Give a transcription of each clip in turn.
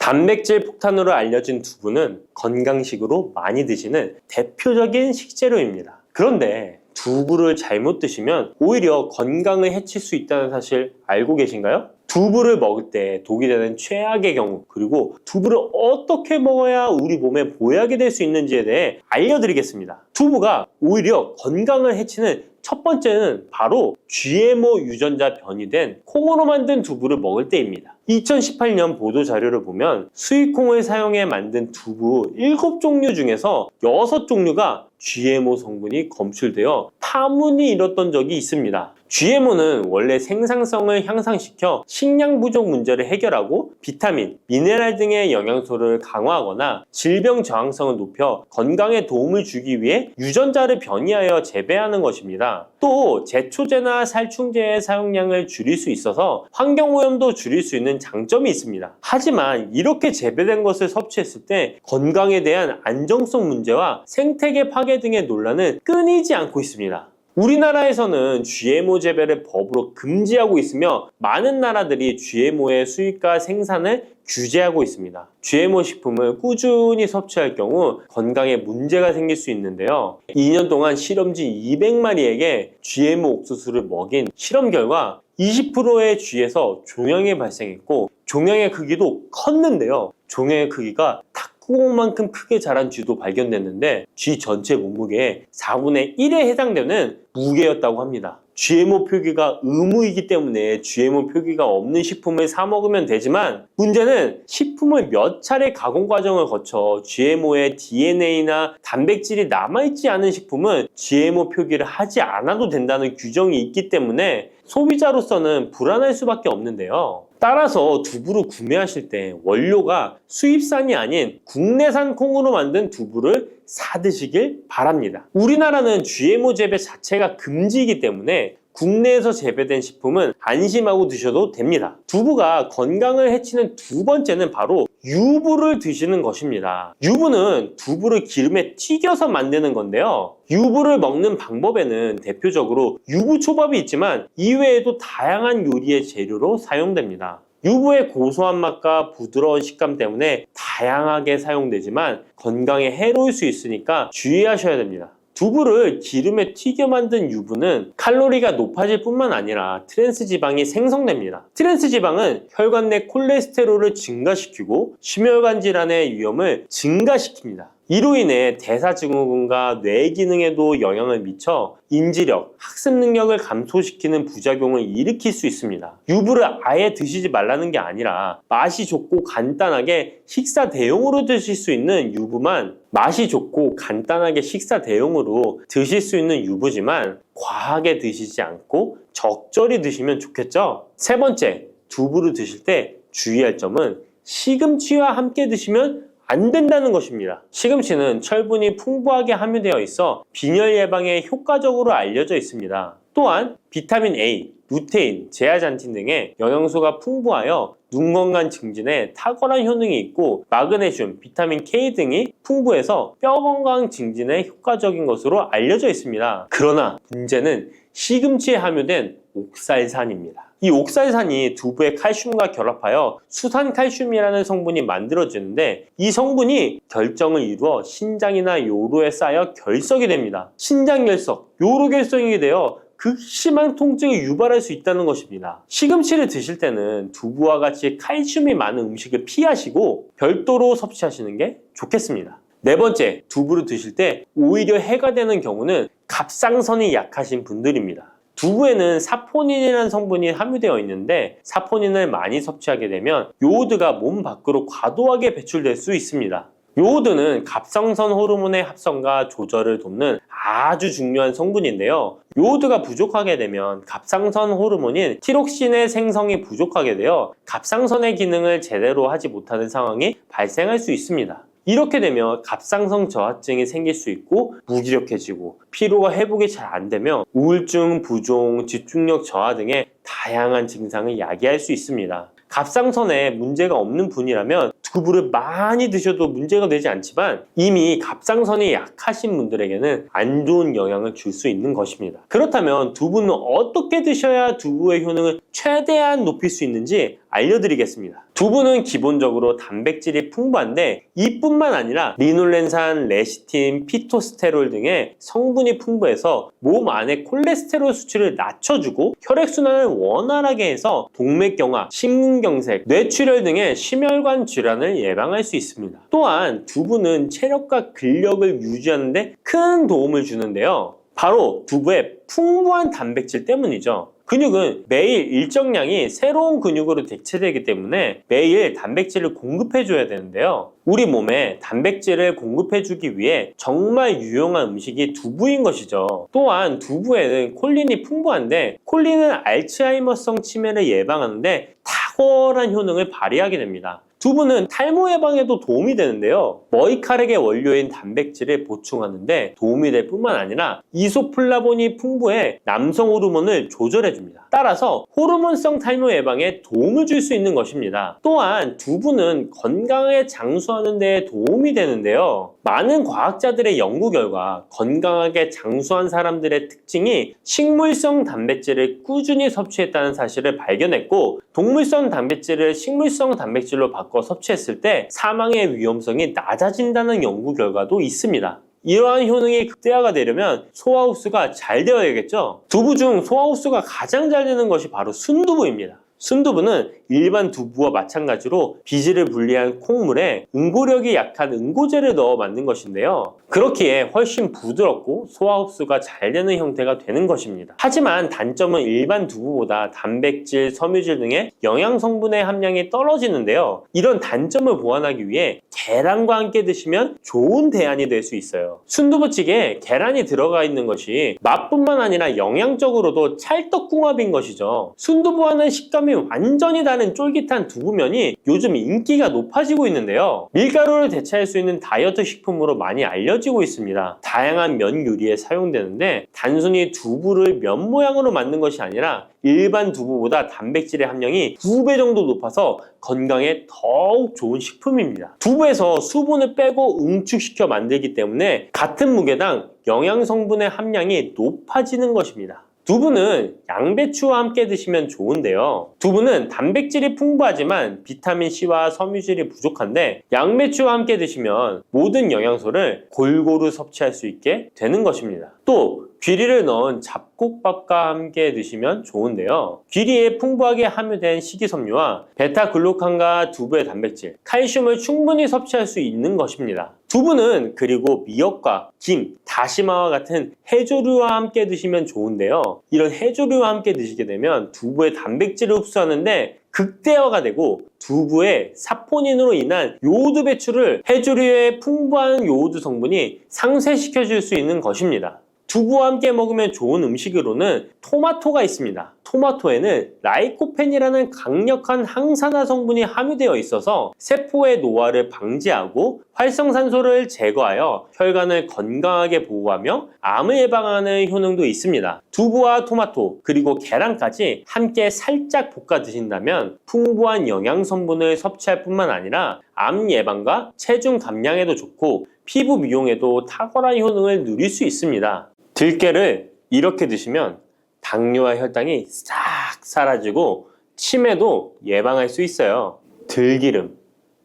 단백질 폭탄으로 알려진 두부는 건강식으로 많이 드시는 대표적인 식재료입니다. 그런데 두부를 잘못 드시면 오히려 건강을 해칠 수 있다는 사실 알고 계신가요? 두부를 먹을 때 독이 되는 최악의 경우, 그리고 두부를 어떻게 먹어야 우리 몸에 보약이 될 수 있는지에 대해 알려드리겠습니다. 두부가 오히려 건강을 해치는 첫 번째는 바로 GMO 유전자 변이된 콩으로 만든 두부를 먹을 때입니다. 2018년 보도 자료를 보면 수입콩을 사용해 만든 두부 7종류 중에서 6종류가 GMO 성분이 검출되어 파문이 일었던 적이 있습니다. GMO는 원래 생산성을 향상시켜 식량 부족 문제를 해결하고 비타민, 미네랄 등의 영양소를 강화하거나 질병 저항성을 높여 건강에 도움을 주기 위해 유전자를 변이하여 재배하는 것입니다. 또 제초제나 살충제의 사용량을 줄일 수 있어서 환경오염도 줄일 수 있는 장점이 있습니다. 하지만 이렇게 재배된 것을 섭취했을 때 건강에 대한 안정성 문제와 생태계 파괴 등의 논란은 끊이지 않고 있습니다. 우리나라에서는 GMO 재배를 법으로 금지하고 있으며 많은 나라들이 GMO의 수입과 생산을 규제하고 있습니다. GMO 식품을 꾸준히 섭취할 경우 건강에 문제가 생길 수 있는데요. 2년 동안 실험지 200마리에게 GMO 옥수수를 먹인 실험 결과 20%의 쥐에서 종양이 발생했고 종양의 크기도 컸는데요. 종양의 크기가 탁구공만큼 크게 자란 쥐도 발견됐는데 쥐 전체 몸무게의 4분의 1에 해당되는 무게였다고 합니다. GMO 표기가 의무이기 때문에 GMO 표기가 없는 식품을 사 먹으면 되지만 문제는 식품을 몇 차례 가공 과정을 거쳐 GMO의 DNA나 단백질이 남아있지 않은 식품은 GMO 표기를 하지 않아도 된다는 규정이 있기 때문에 소비자로서는 불안할 수밖에 없는데요. 따라서 두부를 구매하실 때 원료가 수입산이 아닌 국내산 콩으로 만든 두부를 사 드시길 바랍니다. 우리나라는 GMO 재배 자체가 금지이기 때문에 국내에서 재배된 식품은 안심하고 드셔도 됩니다. 두부가 건강을 해치는 두 번째는 바로 유부를 드시는 것입니다. 유부는 두부를 기름에 튀겨서 만드는 건데요. 유부를 먹는 방법에는 대표적으로 유부초밥이 있지만 이외에도 다양한 요리의 재료로 사용됩니다. 유부의 고소한 맛과 부드러운 식감 때문에 다양하게 사용되지만 건강에 해로울 수 있으니까 주의하셔야 됩니다. 두부를 기름에 튀겨 만든 유부는 칼로리가 높아질 뿐만 아니라 트랜스 지방이 생성됩니다. 트랜스 지방은 혈관 내 콜레스테롤을 증가시키고 심혈관 질환의 위험을 증가시킵니다. 이로 인해 대사증후군과 뇌 기능에도 영향을 미쳐 인지력, 학습 능력을 감소시키는 부작용을 일으킬 수 있습니다. 유부를 아예 드시지 말라는 게 아니라 맛이 좋고 간단하게 식사 대용으로 드실 수 있는 유부만 맛이 좋고 간단하게 식사 대용으로 드실 수 있는 유부지만 과하게 드시지 않고 적절히 드시면 좋겠죠? 세 번째, 두부를 드실 때 주의할 점은 시금치와 함께 드시면 안 된다는 것입니다. 시금치는 철분이 풍부하게 함유되어 있어 빈혈 예방에 효과적으로 알려져 있습니다. 또한 비타민 A, 루테인, 제아잔틴 등의 영양소가 풍부하여 눈 건강 증진에 탁월한 효능이 있고 마그네슘, 비타민 K 등이 풍부해서 뼈 건강 증진에 효과적인 것으로 알려져 있습니다. 그러나 문제는 시금치에 함유된 옥살산입니다. 이 옥살산이 두부의 칼슘과 결합하여 수산칼슘이라는 성분이 만들어지는데 이 성분이 결정을 이루어 신장이나 요로에 쌓여 결석이 됩니다. 신장결석, 요로결석이 되어 극심한 통증을 유발할 수 있다는 것입니다. 시금치를 드실 때는 두부와 같이 칼슘이 많은 음식을 피하시고 별도로 섭취하시는 게 좋겠습니다. 네 번째, 두부를 드실 때 오히려 해가 되는 경우는 갑상선이 약하신 분들입니다. 두부에는 사포닌이라는 성분이 함유되어 있는데 사포닌을 많이 섭취하게 되면 요오드가 몸 밖으로 과도하게 배출될 수 있습니다. 요오드는 갑상선 호르몬의 합성과 조절을 돕는 아주 중요한 성분인데요. 요오드가 부족하게 되면 갑상선 호르몬인 티록신의 생성이 부족하게 되어 갑상선의 기능을 제대로 하지 못하는 상황이 발생할 수 있습니다. 이렇게 되면 갑상선 저하증이 생길 수 있고 무기력해지고 피로가 회복이 잘 안 되면 우울증, 부종, 집중력 저하 등의 다양한 증상을 야기할 수 있습니다. 갑상선에 문제가 없는 분이라면 두부를 많이 드셔도 문제가 되지 않지만 이미 갑상선이 약하신 분들에게는 안 좋은 영향을 줄 수 있는 것입니다. 그렇다면 두부는 어떻게 드셔야 두부의 효능을 최대한 높일 수 있는지 알려드리겠습니다. 두부는 기본적으로 단백질이 풍부한데 이뿐만 아니라 리놀렌산, 레시틴, 피토스테롤 등의 성분이 풍부해서 몸 안의 콜레스테롤 수치를 낮춰주고 혈액순환을 원활하게 해서 동맥경화, 심근경색, 뇌출혈 등의 심혈관 질환을 예방할 수 있습니다. 또한 두부는 체력과 근력을 유지하는 데 큰 도움을 주는데요. 바로 두부의 풍부한 단백질 때문이죠. 근육은 매일 일정량이 새로운 근육으로 대체되기 때문에 매일 단백질을 공급해줘야 되는데요. 우리 몸에 단백질을 공급해주기 위해 정말 유용한 음식이 두부인 것이죠. 또한 두부에는 콜린이 풍부한데 콜린은 알츠하이머성 치매를 예방하는데 탁월한 효능을 발휘하게 됩니다. 두부는 탈모 예방에도 도움이 되는데요. 머리카락의 원료인 단백질을 보충하는데 도움이 될 뿐만 아니라 이소플라본이 풍부해 남성 호르몬을 조절해줍니다. 따라서 호르몬성 탈모 예방에 도움을 줄 수 있는 것입니다. 또한 두부는 건강하게 장수하는 데 도움이 되는데요. 많은 과학자들의 연구 결과 건강하게 장수한 사람들의 특징이 식물성 단백질을 꾸준히 섭취했다는 사실을 발견했고 동물성 단백질을 식물성 단백질로 바꿔 섭취했을 때 사망의 위험성이 낮아진다는 연구 결과도 있습니다. 이러한 효능이 극대화가 되려면 소화 흡수가 잘 되어야겠죠. 두부 중 소화 흡수가 가장 잘 되는 것이 바로 순두부입니다. 순두부는 일반 두부와 마찬가지로 비질을 분리한 콩물에 응고력이 약한 응고제를 넣어 만든 것인데요. 그렇기에 훨씬 부드럽고 소화 흡수가 잘 되는 형태가 되는 것입니다. 하지만 단점은 일반 두부보다 단백질, 섬유질 등의 영양 성분의 함량이 떨어지는데요. 이런 단점을 보완하기 위해 계란과 함께 드시면 좋은 대안이 될 수 있어요. 순두부찌개에 계란이 들어가 있는 것이 맛뿐만 아니라 영양적으로도 찰떡궁합인 것이죠. 순두부와는 식감이 완전히 다른 쫄깃한 두부면이 요즘 인기가 높아지고 있는데요. 밀가루를 대체할 수 있는 다이어트 식품으로 많이 알려지고 있습니다. 다양한 면 요리에 사용되는데 단순히 두부를 면 모양으로 만든 것이 아니라 일반 두부보다 단백질의 함량이 2배 정도 높아서 건강에 더욱 좋은 식품입니다. 두부에서 수분을 빼고 응축시켜 만들기 때문에 같은 무게당 영양 성분의 함량이 높아지는 것입니다. 두부는 양배추와 함께 드시면 좋은데요. 두부는 단백질이 풍부하지만 비타민C와 섬유질이 부족한데 양배추와 함께 드시면 모든 영양소를 골고루 섭취할 수 있게 되는 것입니다. 또 귀리를 넣은 잡곡밥과 함께 드시면 좋은데요. 귀리에 풍부하게 함유된 식이섬유와 베타글루칸과 두부의 단백질, 칼슘을 충분히 섭취할 수 있는 것입니다. 두부는 그리고 미역과 김, 다시마와 같은 해조류와 함께 드시면 좋은데요. 이런 해조류와 함께 드시게 되면 두부의 단백질을 흡수하는데 극대화가 되고 두부의 사포닌으로 인한 요오드 배출을 해조류의 풍부한 요오드 성분이 상쇄시켜 줄 수 있는 것입니다. 두부와 함께 먹으면 좋은 음식으로는 토마토가 있습니다. 토마토에는 라이코펜이라는 강력한 항산화 성분이 함유되어 있어서 세포의 노화를 방지하고 활성산소를 제거하여 혈관을 건강하게 보호하며 암을 예방하는 효능도 있습니다. 두부와 토마토 그리고 계란까지 함께 살짝 볶아 드신다면 풍부한 영양 성분을 섭취할 뿐만 아니라 암 예방과 체중 감량에도 좋고 피부 미용에도 탁월한 효능을 누릴 수 있습니다. 들깨를 이렇게 드시면 당뇨와 혈당이 싹 사라지고 치매도 예방할 수 있어요. 들기름,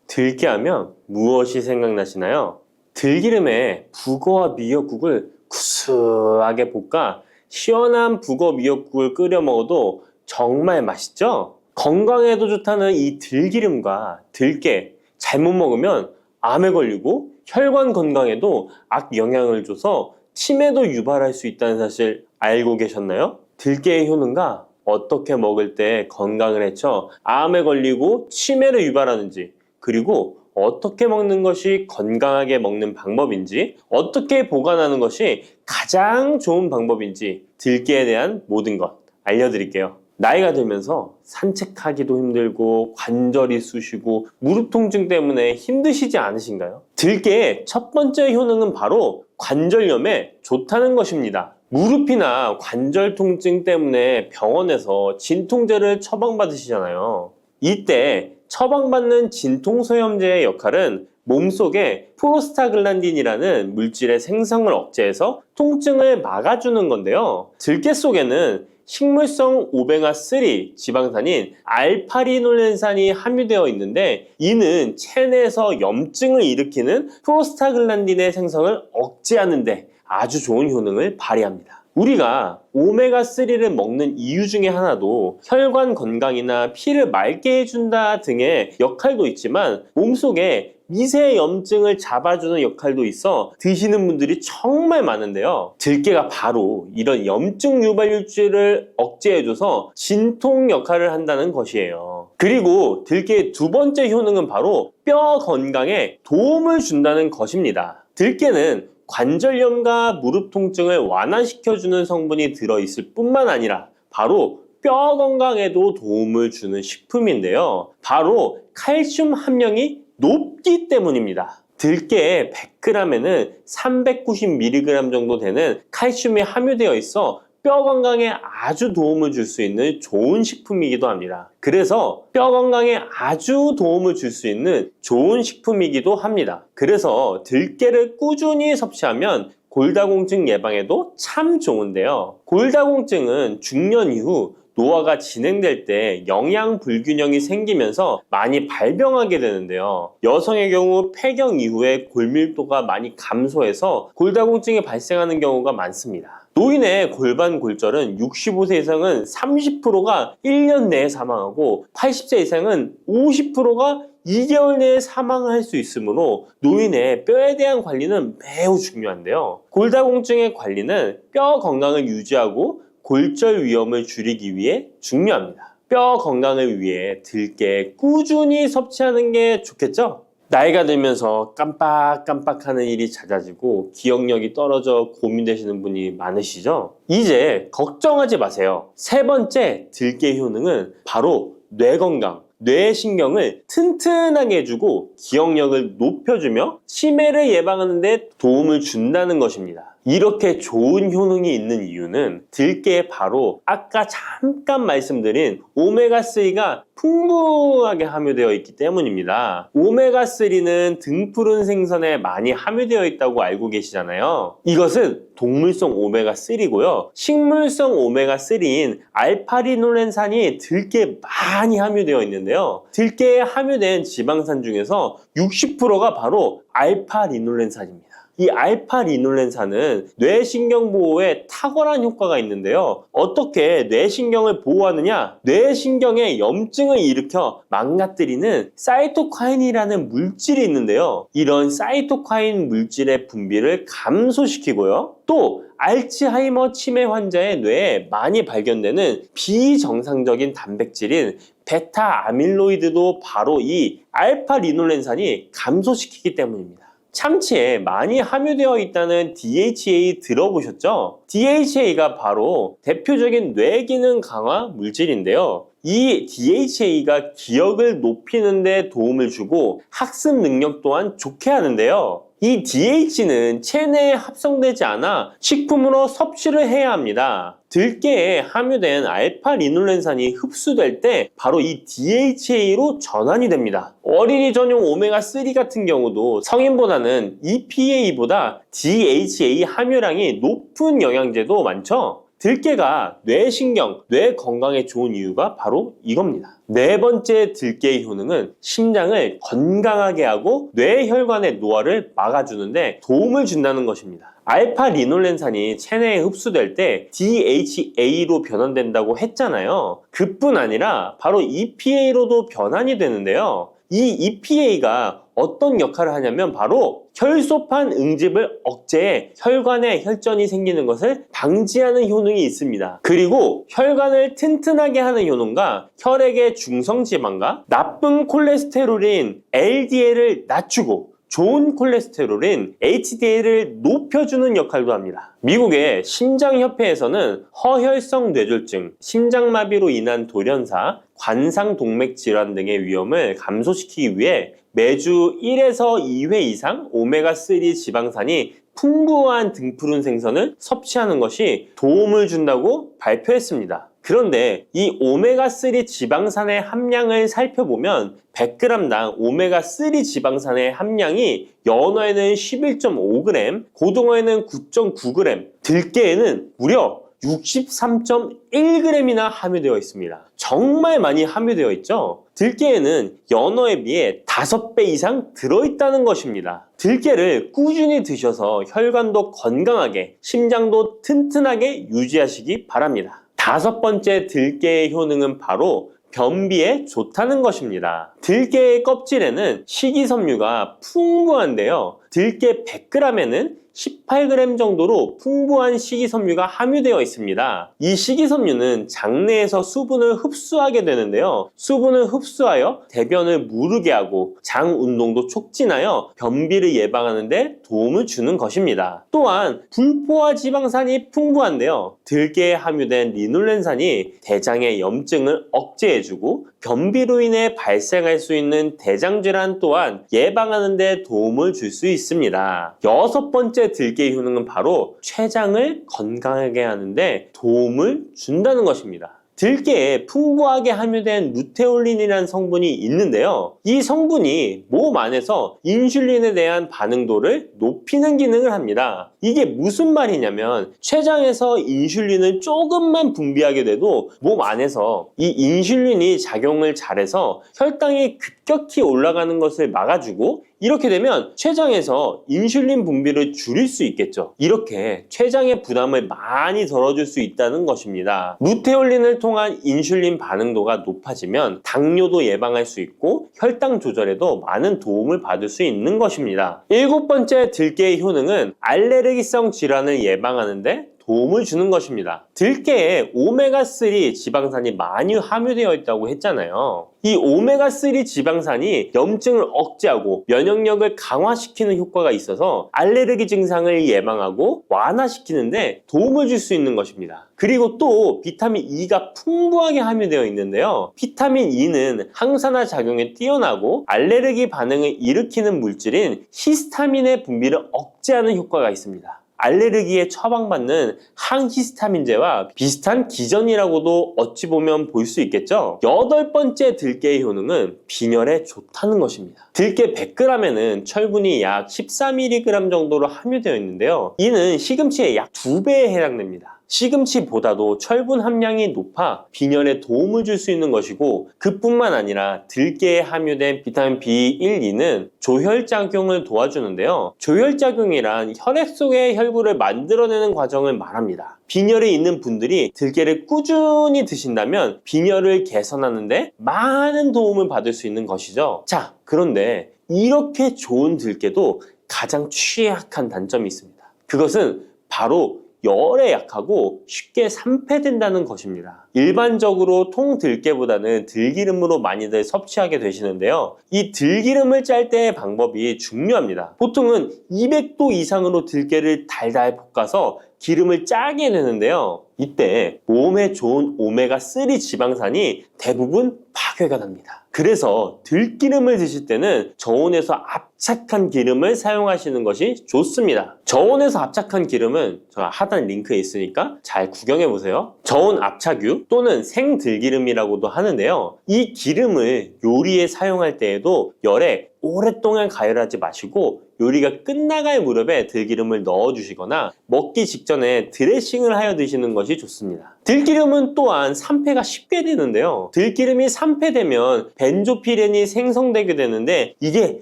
들깨하면 무엇이 생각나시나요? 들기름에 북어와 미역국을 구수하게 볶아 시원한 북어 미역국을 끓여 먹어도 정말 맛있죠? 건강에도 좋다는 이 들기름과 들깨 잘못 먹으면 암에 걸리고 혈관 건강에도 악영향을 줘서 치매도 유발할 수 있다는 사실 알고 계셨나요? 들깨의 효능과 어떻게 먹을 때 건강을 해쳐 암에 걸리고 치매를 유발하는지 그리고 어떻게 먹는 것이 건강하게 먹는 방법인지 어떻게 보관하는 것이 가장 좋은 방법인지 들깨에 대한 모든 것 알려드릴게요. 나이가 들면서 산책하기도 힘들고 관절이 쑤시고 무릎 통증 때문에 힘드시지 않으신가요? 들깨의 첫 번째 효능은 바로 관절염에 좋다는 것입니다. 무릎이나 관절 통증 때문에 병원에서 진통제를 처방받으시잖아요. 이때 처방받는 진통소염제의 역할은 몸속에 프로스타글란딘이라는 물질의 생성을 억제해서 통증을 막아주는 건데요. 들깨 속에는 식물성 오메가3 지방산인 알파리놀렌산이 함유되어 있는데, 이는 체내에서 염증을 일으키는 프로스타글란딘의 생성을 억제하는 데 아주 좋은 효능을 발휘합니다. 우리가 오메가3를 먹는 이유 중에 하나도 혈관 건강이나 피를 맑게 해준다 등의 역할도 있지만, 몸속에 미세 염증을 잡아주는 역할도 있어 드시는 분들이 정말 많은데요. 들깨가 바로 이런 염증 유발물질을 억제해줘서 진통 역할을 한다는 것이에요. 그리고 들깨의 두 번째 효능은 바로 뼈 건강에 도움을 준다는 것입니다. 들깨는 관절염과 무릎 통증을 완화시켜주는 성분이 들어있을 뿐만 아니라 바로 뼈 건강에도 도움을 주는 식품인데요. 바로 칼슘 함량이 높기 때문입니다. 들깨의 100g에는 390mg 정도 되는 칼슘이 함유되어 있어 뼈 건강에 아주 도움을 줄 수 있는 좋은 식품이기도 합니다. 그래서 뼈 건강에 아주 도움을 줄 수 있는 좋은 식품이기도 합니다. 그래서 들깨를 꾸준히 섭취하면 골다공증 예방에도 참 좋은데요. 골다공증은 중년 이후 노화가 진행될 때 영양 불균형이 생기면서 많이 발병하게 되는데요. 여성의 경우 폐경 이후에 골밀도가 많이 감소해서 골다공증이 발생하는 경우가 많습니다. 노인의 골반 골절은 65세 이상은 30%가 1년 내에 사망하고 80세 이상은 50%가 2개월 내에 사망할 수 있으므로 노인의 뼈에 대한 관리는 매우 중요한데요. 골다공증의 관리는 뼈 건강을 유지하고 골절 위험을 줄이기 위해 중요합니다. 뼈 건강을 위해 들깨 꾸준히 섭취하는 게 좋겠죠? 나이가 들면서 깜빡깜빡하는 일이 잦아지고 기억력이 떨어져 고민되시는 분이 많으시죠? 이제 걱정하지 마세요. 세 번째 들깨 효능은 바로 뇌 건강, 뇌신경을 튼튼하게 해주고 기억력을 높여주며 치매를 예방하는 데 도움을 준다는 것입니다. 이렇게 좋은 효능이 있는 이유는 들깨에 바로 아까 잠깐 말씀드린 오메가3가 풍부하게 함유되어 있기 때문입니다. 오메가3는 등푸른 생선에 많이 함유되어 있다고 알고 계시잖아요. 이것은 동물성 오메가3고요. 식물성 오메가3인 알파리놀렌산이 들깨에 많이 함유되어 있는데요. 들깨에 함유된 지방산 중에서 60%가 바로 알파리놀렌산입니다. 이 알파리놀렌산은 뇌신경 보호에 탁월한 효과가 있는데요. 어떻게 뇌신경을 보호하느냐? 뇌신경에 염증을 일으켜 망가뜨리는 사이토카인이라는 물질이 있는데요. 이런 사이토카인 물질의 분비를 감소시키고요. 또 알츠하이머 치매 환자의 뇌에 많이 발견되는 비정상적인 단백질인 베타 아밀로이드도 바로 이 알파리놀렌산이 감소시키기 때문입니다. 참치에 많이 함유되어 있다는 DHA 들어보셨죠? DHA가 바로 대표적인 뇌기능 강화 물질인데요. 이 DHA가 기억을 높이는 데 도움을 주고 학습 능력 또한 좋게 하는데요. 이 DH는 체내에 합성되지 않아 식품으로 섭취를 해야 합니다. 들깨에 함유된 알파리놀렌산이 흡수될 때 바로 이 DHA로 전환이 됩니다. 어린이 전용 오메가3 같은 경우도 성인보다는 EPA보다 DHA 함유량이 높은 영양제도 많죠? 들깨가 뇌신경, 뇌 건강에 좋은 이유가 바로 이겁니다. 네 번째 들깨의 효능은 심장을 건강하게 하고 뇌혈관의 노화를 막아주는데 도움을 준다는 것입니다. 알파리놀렌산이 체내에 흡수될 때 DHA로 변환된다고 했잖아요. 그뿐 아니라 바로 EPA로도 변환이 되는데요. 이 EPA가 어떤 역할을 하냐면 바로 혈소판 응집을 억제해 혈관에 혈전이 생기는 것을 방지하는 효능이 있습니다. 그리고 혈관을 튼튼하게 하는 효능과 혈액의 중성지방과 나쁜 콜레스테롤인 LDL을 낮추고 좋은 콜레스테롤인 HDL을 높여주는 역할도 합니다. 미국의 심장협회에서는 허혈성 뇌졸중, 심장마비로 인한 돌연사, 관상동맥 질환 등의 위험을 감소시키기 위해 매주 1에서 2회 이상 오메가3 지방산이 풍부한 등푸른 생선을 섭취하는 것이 도움을 준다고 발표했습니다. 그런데 이 오메가3 지방산의 함량을 살펴보면 100g당 오메가3 지방산의 함량이 연어에는 11.5g, 고등어에는 9.9g, 들깨에는 무려 63.1g이나 함유되어 있습니다. 정말 많이 함유되어 있죠? 들깨에는 연어에 비해 5배 이상 들어있다는 것입니다. 들깨를 꾸준히 드셔서 혈관도 건강하게, 심장도 튼튼하게 유지하시기 바랍니다. 5번째 들깨의 효능은 바로 변비에 좋다는 것입니다. 들깨의 껍질에는 식이섬유가 풍부한데요. 들깨 100g에는 18g 정도로 풍부한 식이섬유가 함유되어 있습니다. 이 식이섬유는 장내에서 수분을 흡수하게 되는데요. 수분을 흡수하여 대변을 무르게 하고 장 운동도 촉진하여 변비를 예방하는 데 도움을 주는 것입니다. 또한 불포화 지방산이 풍부한데요. 들깨에 함유된 리놀렌산이 대장의 염증을 억제해주고 변비로 인해 발생할 수 있는 대장질환 또한 예방하는 데 도움을 줄 수 있습니다. 6번째 들깨의 효능은 바로 췌장을 건강하게 하는데 도움을 준다는 것입니다. 들깨에 풍부하게 함유된 루테올린이라는 성분이 있는데요. 이 성분이 몸 안에서 인슐린에 대한 반응도를 높이는 기능을 합니다. 이게 무슨 말이냐면 췌장에서 인슐린을 조금만 분비하게 돼도 몸 안에서 이 인슐린이 작용을 잘해서 혈당이 급격히 올라가는 것을 막아주고 이렇게 되면 췌장에서 인슐린 분비를 줄일 수 있겠죠. 이렇게 췌장의 부담을 많이 덜어줄 수 있다는 것입니다. 루테올린을 통한 인슐린 반응도가 높아지면 당뇨도 예방할 수 있고 혈당 조절에도 많은 도움을 받을 수 있는 것입니다. 7번째 들깨의 효능은 알레르기성 질환을 예방하는데 도움을 주는 것입니다. 들깨에 오메가3 지방산이 많이 함유되어 있다고 했잖아요. 이 오메가3 지방산이 염증을 억제하고 면역력을 강화시키는 효과가 있어서 알레르기 증상을 예방하고 완화시키는데 도움을 줄 수 있는 것입니다. 그리고 또 비타민 E가 풍부하게 함유되어 있는데요. 비타민 E는 항산화 작용에 뛰어나고 알레르기 반응을 일으키는 물질인 히스타민의 분비를 억제하는 효과가 있습니다. 알레르기에 처방받는 항히스타민제와 비슷한 기전이라고도 어찌 보면 볼 수 있겠죠. 8번째 들깨의 효능은 빈혈에 좋다는 것입니다. 들깨 100g에는 철분이 약 14mg 정도로 함유되어 있는데요. 이는 시금치의 약 2배에 해당됩니다. 시금치보다도 철분 함량이 높아 빈혈에 도움을 줄 수 있는 것이고 그뿐만 아니라 들깨에 함유된 비타민 B1, 2는 조혈작용을 도와주는데요. 조혈작용이란 혈액 속의 혈구를 만들어내는 과정을 말합니다. 빈혈이 있는 분들이 들깨를 꾸준히 드신다면 빈혈을 개선하는 데 많은 도움을 받을 수 있는 것이죠. 자, 그런데 이렇게 좋은 들깨도 가장 취약한 단점이 있습니다. 그것은 바로 열에 약하고 쉽게 산패된다는 것입니다. 일반적으로 통들깨보다는 들기름으로 많이들 섭취하게 되시는데요. 이 들기름을 짤 때의 방법이 중요합니다. 보통은 200도 이상으로 들깨를 달달 볶아서 기름을 짜게 되는데요. 이때 몸에 좋은 오메가3 지방산이 대부분 파괴가 됩니다. 그래서 들기름을 드실 때는 저온에서 압착한 기름을 사용하시는 것이 좋습니다. 저온에서 압착한 기름은 제가 하단 링크에 있으니까 잘 구경해 보세요. 저온 압착유 또는 생들기름이라고도 하는데요. 이 기름을 요리에 사용할 때에도 열에 오랫동안 가열하지 마시고 요리가 끝나갈 무렵에 들기름을 넣어주시거나 먹기 직전에 드레싱을 하여 드시는 것이 좋습니다. 들기름은 또한 산패가 쉽게 되는데요. 들기름이 산패되면 벤조피렌이 생성되게 되는데 이게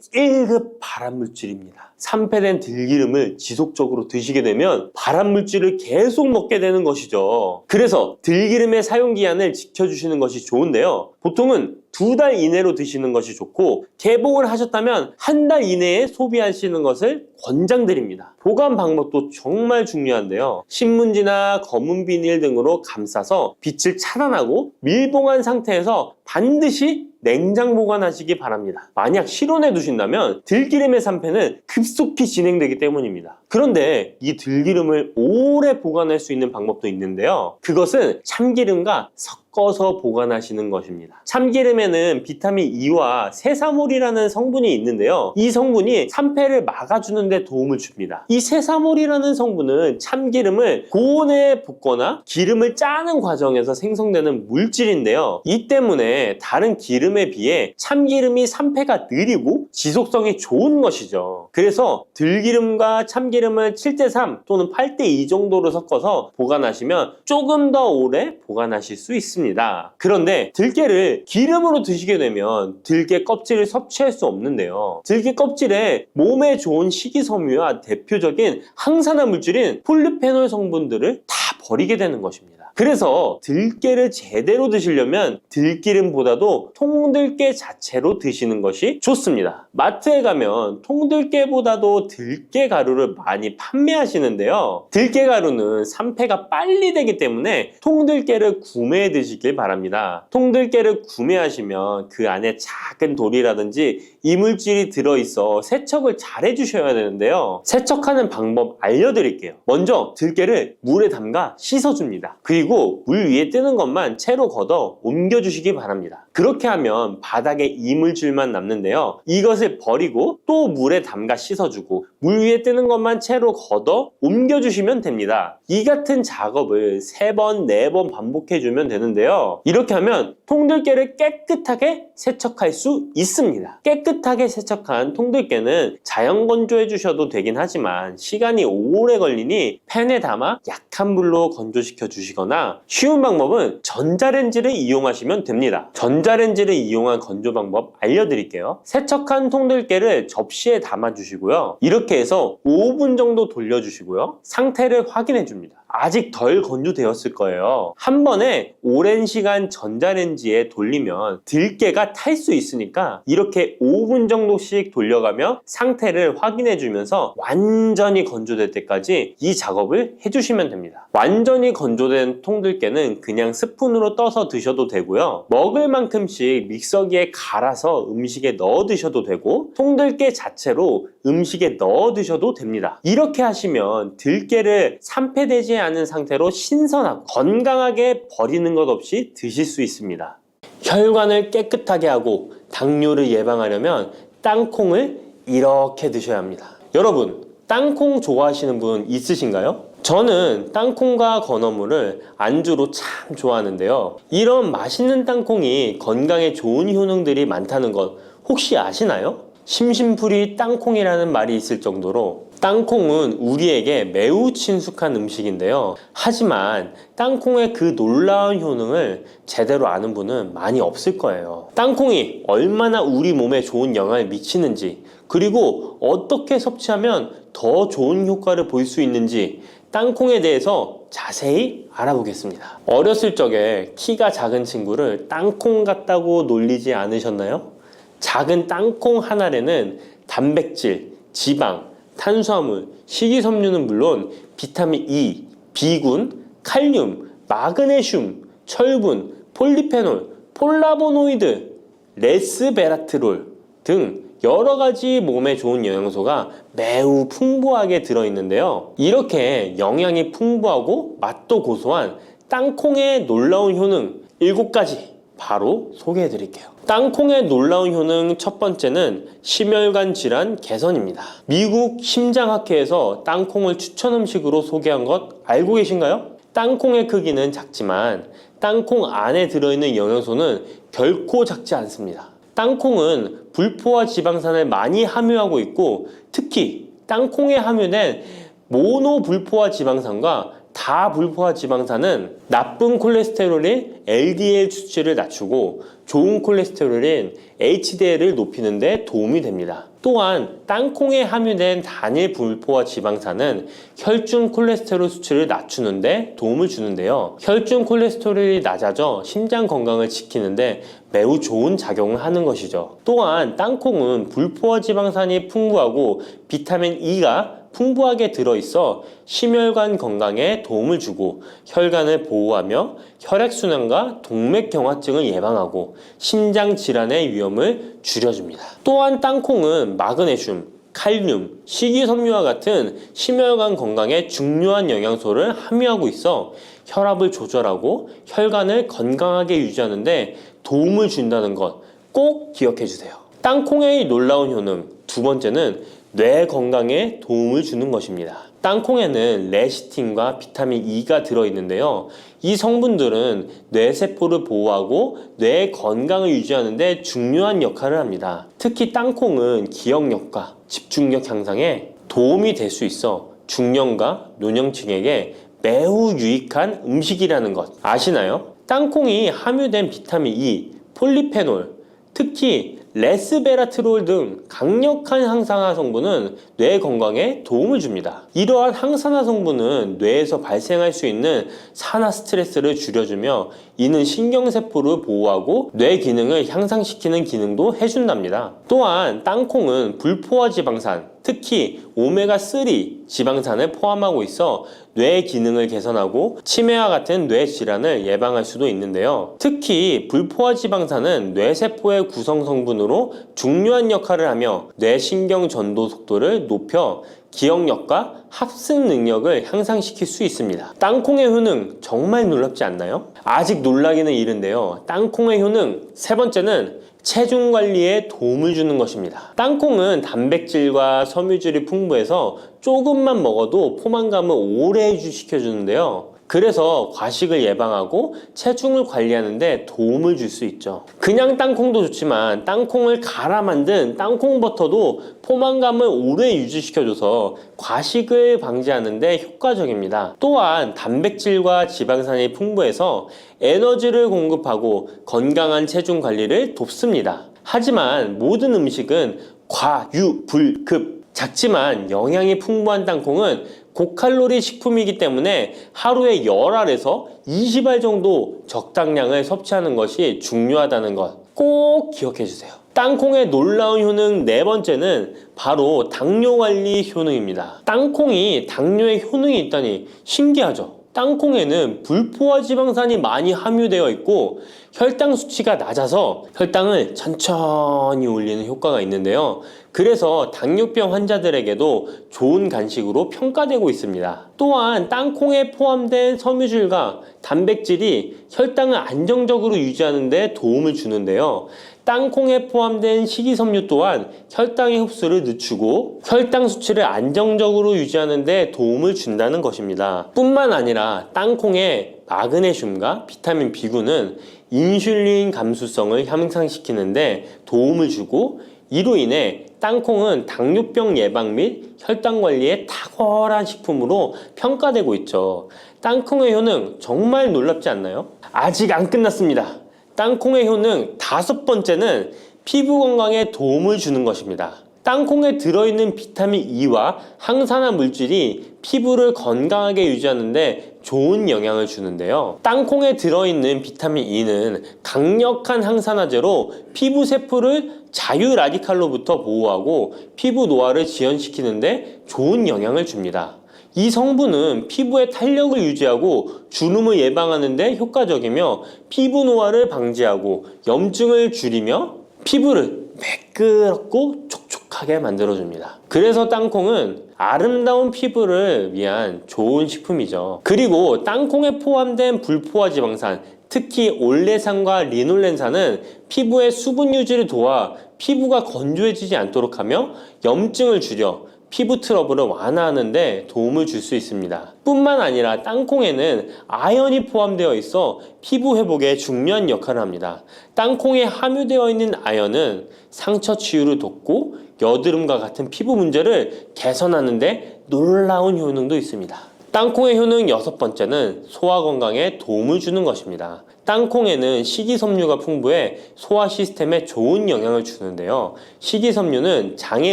1급 발암물질입니다. 산패된 들기름을 지속적으로 드시게 되면 발암물질을 계속 먹게 되는 것이죠. 그래서 들기름의 사용기한을 지켜주시는 것이 좋은데요. 보통은 2달 이내로 드시는 것이 좋고 개봉을 하셨다면 1달 이내에 소비하시는 것을 권장드립니다. 보관 방법도 정말 중요한데요. 신문지나 검은 비닐 등으로 감싸서 빛을 차단하고 밀봉한 상태에서 반드시 냉장 보관하시기 바랍니다. 만약 실온에 두신다면 들기름의 산패는 급속히 진행되기 때문입니다. 그런데 이 들기름을 오래 보관할 수 있는 방법도 있는데요. 그것은 참기름과 섞어서 보관하시는 것입니다. 참기름에는 비타민 E와 세사몰이라는 성분이 있는데요. 이 성분이 산패를 막아주는 데 도움을 줍니다. 이 세사몰이라는 성분은 참기름을 고온에 볶거나 기름을 짜는 과정에서 생성되는 물질인데요. 이 때문에 다른 기름에 비해 참기름이 산패가 느리고 지속성이 좋은 것이죠. 그래서 들기름과 참기름 들기름을 7:3 또는 8:2 정도로 섞어서 보관하시면 조금 더 오래 보관하실 수 있습니다. 그런데 들깨를 기름으로 드시게 되면 들깨 껍질을 섭취할 수 없는데요. 들깨 껍질에 몸에 좋은 식이섬유와 대표적인 항산화 물질인 폴리페놀 성분들을 다 버리게 되는 것입니다. 그래서 들깨를 제대로 드시려면 들기름보다도 통들깨 자체로 드시는 것이 좋습니다. 마트에 가면 통들깨보다도 들깨 가루를 많이 판매하시는데요. 들깨 가루는 산패가 빨리 되기 때문에 통들깨를 구매해 드시길 바랍니다. 통들깨를 구매하시면 그 안에 작은 돌이라든지 이물질이 들어있어 세척을 잘 해주셔야 되는데요. 세척하는 방법 알려드릴게요. 먼저 들깨를 물에 담가 씻어줍니다. 그리고 물 위에 뜨는 것만 채로 걷어 옮겨주시기 바랍니다. 그렇게 하면 바닥에 이물질만 남는데요. 이것을 버리고 또 물에 담가 씻어주고 물 위에 뜨는 것만 채로 걷어 옮겨주시면 됩니다. 이 같은 작업을 3번, 4번 반복해주면 되는데요. 이렇게 하면 통들깨를 깨끗하게 세척할 수 있습니다. 깨끗하게 세척한 통들깨는 자연 건조해 주셔도 되긴 하지만 시간이 오래 걸리니 팬에 담아 약한 불로 건조시켜 주시거나 쉬운 방법은 전자레인지를 이용하시면 됩니다. 전자레인지를 이용한 건조 방법 알려드릴게요. 세척한 통들깨를 접시에 담아 주시고요. 이렇게 해서 5분 정도 돌려주시고요. 상태를 확인해 줍니다. 아직 덜 건조되었을 거예요. 한 번에 오랜 시간 전자레인지에 돌리면 들깨가 탈 수 있으니까 이렇게 5분 정도씩 돌려가며 상태를 확인해 주면서 완전히 건조될 때까지 이 작업을 해주시면 됩니다. 완전히 건조된 통들깨는 그냥 스푼으로 떠서 드셔도 되고요. 먹을 만큼씩 믹서기에 갈아서 음식에 넣어 드셔도 되고 통들깨 자체로 음식에 넣어 드셔도 됩니다. 이렇게 하시면 들깨를 산패되지 않은 상태로 신선하고 건강하게 버리는 것 없이 드실 수 있습니다. 혈관을 깨끗하게 하고 당뇨를 예방하려면 땅콩을 이렇게 드셔야 합니다. 여러분, 땅콩 좋아하시는 분 있으신가요? 저는 땅콩과 건어물을 안주로 참 좋아하는데요. 이런 맛있는 땅콩이 건강에 좋은 효능들이 많다는 것 혹시 아시나요? 심심풀이 땅콩이라는 말이 있을 정도로 땅콩은 우리에게 매우 친숙한 음식인데요. 하지만 땅콩의 그 놀라운 효능을 제대로 아는 분은 많이 없을 거예요. 땅콩이 얼마나 우리 몸에 좋은 영향을 미치는지, 그리고 어떻게 섭취하면 더 좋은 효과를 볼 수 있는지 땅콩에 대해서 자세히 알아보겠습니다. 어렸을 적에 키가 작은 친구를 땅콩 같다고 놀리지 않으셨나요? 작은 땅콩 한 알에는 단백질, 지방, 탄수화물, 식이섬유는 물론 비타민 E, B군, 칼륨, 마그네슘, 철분, 폴리페놀, 폴라보노이드, 레스베라트롤 등 여러 가지 몸에 좋은 영양소가 매우 풍부하게 들어있는데요. 이렇게 영양이 풍부하고 맛도 고소한 땅콩의 놀라운 효능 7가지 바로 소개해 드릴게요. 땅콩의 놀라운 효능 첫 번째는 심혈관 질환 개선입니다. 미국 심장학회에서 땅콩을 추천 음식으로 소개한 것 알고 계신가요? 땅콩의 크기는 작지만 땅콩 안에 들어있는 영양소는 결코 작지 않습니다. 땅콩은 불포화 지방산을 많이 함유하고 있고 특히 땅콩에 함유된 모노불포화 지방산과 다불포화 지방산은 나쁜 콜레스테롤인 LDL 수치를 낮추고 좋은 콜레스테롤인 HDL을 높이는 데 도움이 됩니다. 또한 땅콩에 함유된 단일 불포화 지방산은 혈중 콜레스테롤 수치를 낮추는 데 도움을 주는데요. 혈중 콜레스테롤이 낮아져 심장 건강을 지키는데 매우 좋은 작용을 하는 것이죠. 또한 땅콩은 불포화 지방산이 풍부하고 비타민 E가 풍부하게 들어있어 심혈관 건강에 도움을 주고 혈관을 보호하며 혈액순환과 동맥경화증을 예방하고 심장 질환의 위험을 줄여줍니다. 또한 땅콩은 마그네슘, 칼륨, 식이섬유와 같은 심혈관 건강에 중요한 영양소를 함유하고 있어 혈압을 조절하고 혈관을 건강하게 유지하는 데 도움을 준다는 것 꼭 기억해 주세요. 땅콩의 놀라운 효능 두 번째는 뇌 건강에 도움을 주는 것입니다. 땅콩에는 레시틴과 비타민 E가 들어있는데요. 이 성분들은 뇌세포를 보호하고 뇌 건강을 유지하는 데 중요한 역할을 합니다. 특히 땅콩은 기억력과 집중력 향상에 도움이 될 수 있어 중년과 노년층에게 매우 유익한 음식이라는 것 아시나요? 땅콩이 함유된 비타민 E, 폴리페놀, 특히 레스베라트롤 등 강력한 항산화 성분은 뇌 건강에 도움을 줍니다. 이러한 항산화 성분은 뇌에서 발생할 수 있는 산화 스트레스를 줄여주며 이는 신경세포를 보호하고 뇌 기능을 향상시키는 기능도 해준답니다. 또한 땅콩은 불포화 지방산, 특히 오메가3 지방산을 포함하고 있어 뇌 기능을 개선하고 치매와 같은 뇌 질환을 예방할 수도 있는데요. 특히 불포화 지방산은 뇌세포의 구성 성분으로 중요한 역할을 하며 뇌신경 전도 속도를 높여 기억력과 합승 능력을 향상시킬 수 있습니다. 땅콩의 효능 정말 놀랍지 않나요? 아직 놀라기는 이른데요. 땅콩의 효능 세 번째는 체중 관리에 도움을 주는 것입니다. 땅콩은 단백질과 섬유질이 풍부해서 조금만 먹어도 포만감을 오래 유지시켜주는데요. 그래서 과식을 예방하고 체중을 관리하는 데 도움을 줄 수 있죠. 그냥 땅콩도 좋지만 땅콩을 갈아 만든 땅콩 버터도 포만감을 오래 유지시켜줘서 과식을 방지하는 데 효과적입니다. 또한 단백질과 지방산이 풍부해서 에너지를 공급하고 건강한 체중 관리를 돕습니다. 하지만 모든 음식은 과유불급, 작지만 영양이 풍부한 땅콩은 고칼로리 식품이기 때문에 하루에 10알에서 20알 정도 적당량을 섭취하는 것이 중요하다는 것 꼭 기억해 주세요. 땅콩의 놀라운 효능 네 번째는 바로 당뇨 관리 효능입니다. 땅콩이 당뇨에 효능이 있다니 신기하죠? 땅콩에는 불포화 지방산이 많이 함유되어 있고 혈당 수치가 낮아서 혈당을 천천히 올리는 효과가 있는데요. 그래서 당뇨병 환자들에게도 좋은 간식으로 평가되고 있습니다. 또한 땅콩에 포함된 섬유질과 단백질이 혈당을 안정적으로 유지하는 데 도움을 주는데요. 땅콩에 포함된 식이섬유 또한 혈당의 흡수를 늦추고 혈당 수치를 안정적으로 유지하는 데 도움을 준다는 것입니다. 뿐만 아니라 땅콩의 마그네슘과 비타민 B9는 인슐린 감수성을 향상시키는 데 도움을 주고 이로 인해 땅콩은 당뇨병 예방 및 혈당 관리에 탁월한 식품으로 평가되고 있죠. 땅콩의 효능 정말 놀랍지 않나요? 아직 안 끝났습니다. 땅콩의 효능 다섯 번째는 피부 건강에 도움을 주는 것입니다. 땅콩에 들어있는 비타민 E와 항산화 물질이 피부를 건강하게 유지하는 데 좋은 영향을 주는데요. 땅콩에 들어있는 비타민 E는 강력한 항산화제로 피부 세포를 자유 라디칼로부터 보호하고 피부 노화를 지연시키는 데 좋은 영향을 줍니다. 이 성분은 피부의 탄력을 유지하고 주름을 예방하는 데 효과적이며 피부 노화를 방지하고 염증을 줄이며 피부를 매끄럽고 촉촉하게 만들어줍니다. 그래서 땅콩은 아름다운 피부를 위한 좋은 식품이죠. 그리고 땅콩에 포함된 불포화 지방산, 특히 올레산과 리놀렌산은 피부의 수분 유지를 도와 피부가 건조해지지 않도록 하며 염증을 줄여 피부 트러블을 완화하는 데 도움을 줄 수 있습니다. 뿐만 아니라 땅콩에는 아연이 포함되어 있어 피부 회복에 중요한 역할을 합니다. 땅콩에 함유되어 있는 아연은 상처 치유를 돕고 여드름과 같은 피부 문제를 개선하는 데 놀라운 효능도 있습니다. 땅콩의 효능 여섯 번째는 소화 건강에 도움을 주는 것입니다. 땅콩에는 식이섬유가 풍부해 소화 시스템에 좋은 영향을 주는데요. 식이섬유는 장의